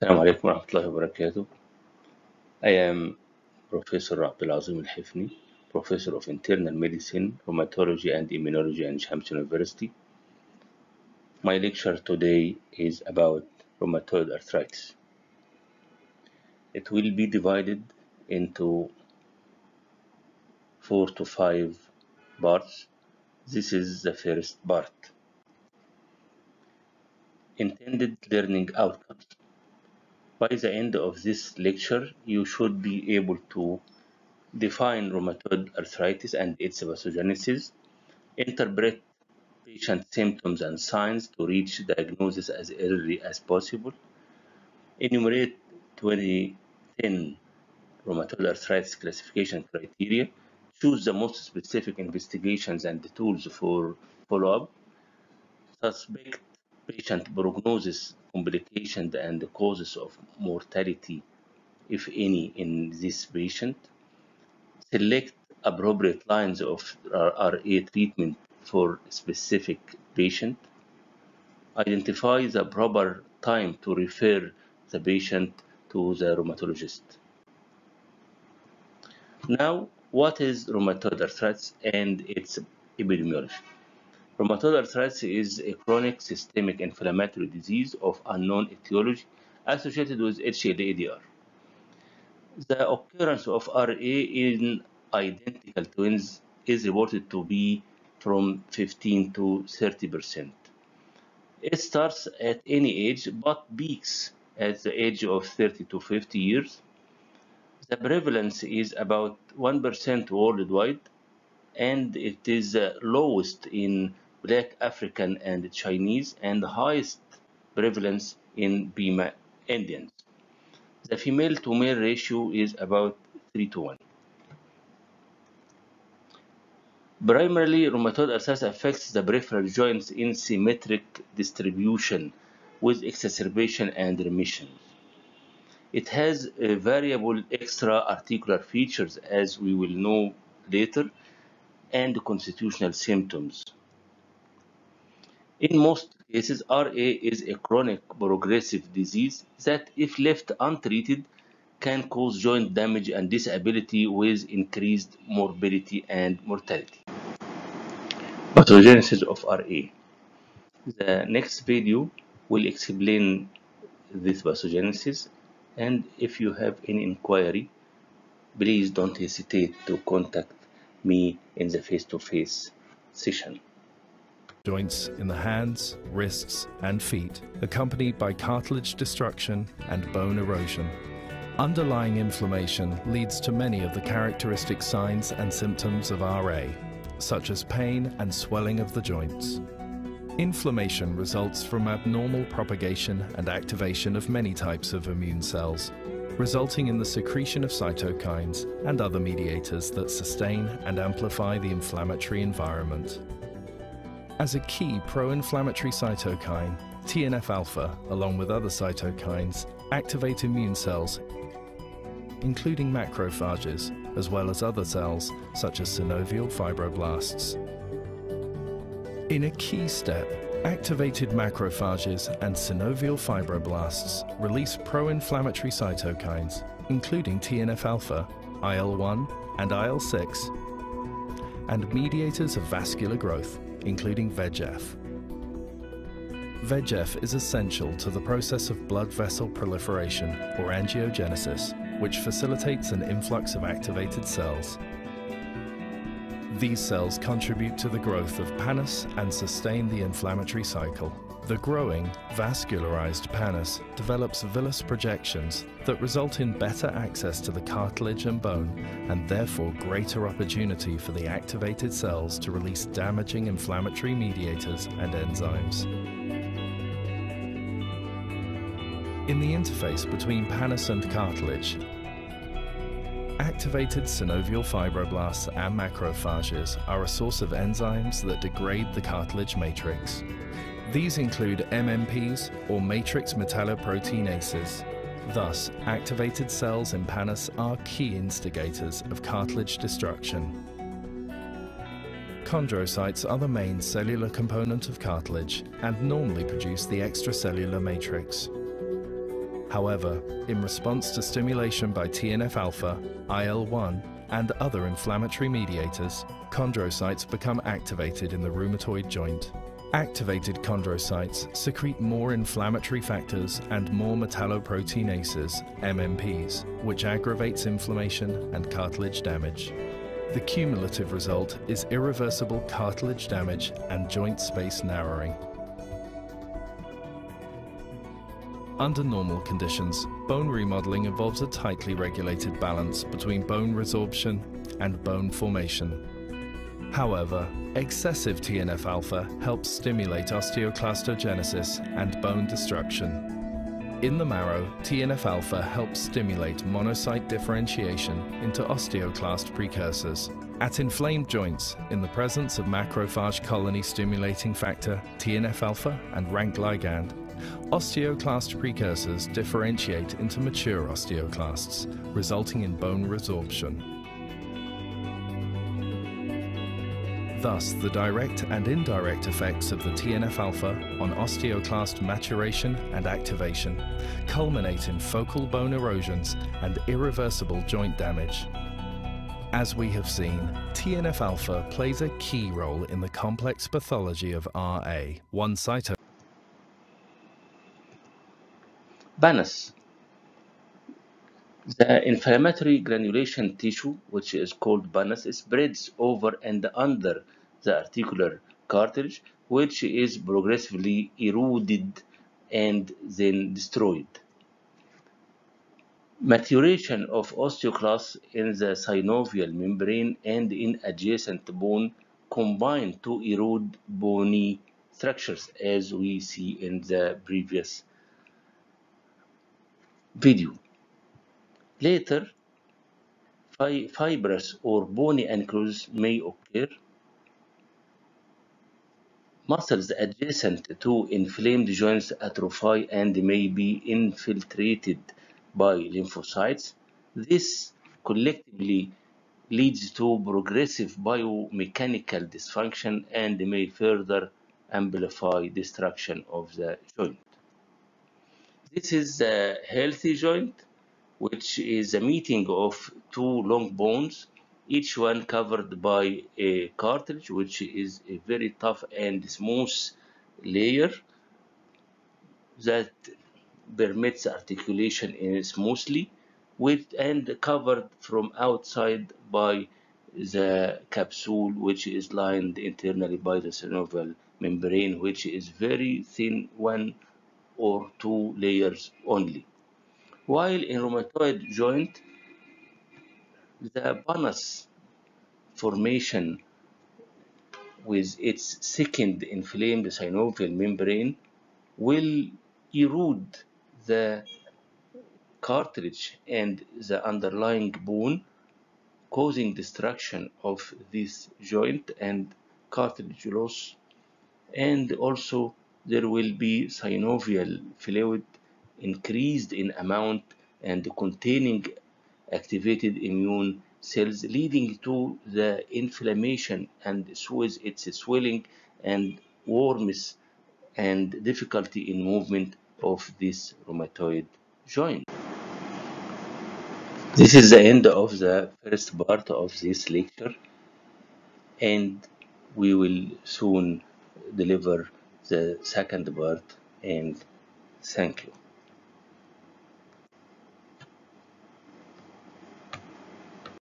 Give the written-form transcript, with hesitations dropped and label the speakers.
Speaker 1: السلام عليكم ورحمة الله وبركاته. I am Professor Abdelazeim elhefny, Professor of Internal Medicine, Rheumatology and Immunology at Shams University. My lecture today is about rheumatoid arthritis. It will be divided into 4 to 5 parts. This is the first part. Intended learning outcomes. By the end of this lecture, you should be able to define rheumatoid arthritis and its pathogenesis, interpret patient symptoms and signs to reach diagnosis as early as possible, enumerate 2010 rheumatoid arthritis classification criteria, choose the most specific investigations and the tools for follow-up, suspect patient prognosis, complications, and the causes of mortality, if any, in this patient, select appropriate lines of RA treatment for specific patient, identify the proper time to refer the patient to the rheumatologist. Now, what is rheumatoid arthritis and its epidemiology? Rheumatoid arthritis is a chronic systemic inflammatory disease of unknown etiology associated with HLA-ADR. The occurrence of RA in identical twins is reported to be from 15 to 30%. It starts at any age but peaks at the age of 30 to 50 years. The prevalence is about 1% worldwide, and it is lowest in Black, African, and Chinese, and the highest prevalence in Pima Indians. The female to male ratio is about 3 to 1. Primarily, rheumatoid arthritis affects the peripheral joints in symmetric distribution with exacerbation and remission. It has variable extra-articular features, as we will know later, and constitutional symptoms. In most cases, RA is a chronic progressive disease that, if left untreated, can cause joint damage and disability with increased morbidity and mortality. Pathogenesis of RA. The next video will explain this pathogenesis, and if you have any inquiry, please don't hesitate to contact me in the face-to-face session.
Speaker 2: Joints in the hands, wrists, and feet, accompanied by cartilage destruction and bone erosion. Underlying inflammation leads to many of the characteristic signs and symptoms of RA, such as pain and swelling of the joints. Inflammation results from abnormal propagation and activation of many types of immune cells, resulting in the secretion of cytokines and other mediators that sustain and amplify the inflammatory environment. As a key pro-inflammatory cytokine, TNF-alpha, along with other cytokines, activate immune cells, including macrophages, as well as other cells such as synovial fibroblasts. In a key step, activated macrophages and synovial fibroblasts release pro-inflammatory cytokines, including TNF-alpha, IL-1 and IL-6, and mediators of vascular growth, including VEGF. VEGF is essential to the process of blood vessel proliferation, or angiogenesis, which facilitates an influx of activated cells. These cells contribute to the growth of pannus and sustain the inflammatory cycle. The growing, vascularized pannus develops villous projections that result in better access to the cartilage and bone, and therefore greater opportunity for the activated cells to release damaging inflammatory mediators and enzymes. In the interface between pannus and cartilage, activated synovial fibroblasts and macrophages are a source of enzymes that degrade the cartilage matrix. These include MMPs, or matrix metalloproteinases. Thus, activated cells in pannus are key instigators of cartilage destruction. Chondrocytes are the main cellular component of cartilage and normally produce the extracellular matrix. However, in response to stimulation by TNF-alpha, IL-1, and other inflammatory mediators, chondrocytes become activated in the rheumatoid joint. Activated chondrocytes secrete more inflammatory factors and more metalloproteinases, MMPs, which aggravates inflammation and cartilage damage. The cumulative result is irreversible cartilage damage and joint space narrowing. Under normal conditions, bone remodeling involves a tightly regulated balance between bone resorption and bone formation. However, excessive TNF-alpha helps stimulate osteoclastogenesis and bone destruction. In the marrow, TNF-alpha helps stimulate monocyte differentiation into osteoclast precursors. At inflamed joints, in the presence of macrophage colony stimulating factor, TNF-alpha, and rank ligand, osteoclast precursors differentiate into mature osteoclasts, resulting in bone resorption. Thus, the direct and indirect effects of the TNF-alpha on osteoclast maturation and activation culminate in focal bone erosions and irreversible joint damage. As we have seen, TNF-alpha plays a key role in the complex pathology of RA, one cytokine.
Speaker 1: Banus. The inflammatory granulation tissue, which is called banus, spreads over and under the articular cartilage, which is progressively eroded and then destroyed. Maturation of osteoclasts in the synovial membrane and in adjacent bone combine to erode bony structures, as we see in the previous video. Later, fibrous or bony ankles may occur. Muscles adjacent to inflamed joints atrophy and may be infiltrated by lymphocytes. This collectively leads to progressive biomechanical dysfunction and may further amplify destruction of the joint. This is a healthy joint, which is a meeting of two long bones, each one covered by a cartilage, which is a very tough and smooth layer that permits articulation smoothly, and covered from outside by the capsule, which is lined internally by the synovial membrane, which is very thin, one or two layers only. While in rheumatoid joint, the banus formation with its thickened inflamed synovial membrane will erode the cartilage and the underlying bone, causing destruction of this joint and cartilage loss. And also there will be synovial fluid increased in amount and containing activated immune cells, leading to the inflammation and with its swelling and warmth and difficulty in movement of this rheumatoid joint. This is the end of the first part of this lecture, and we will soon deliver the second part, and thank you.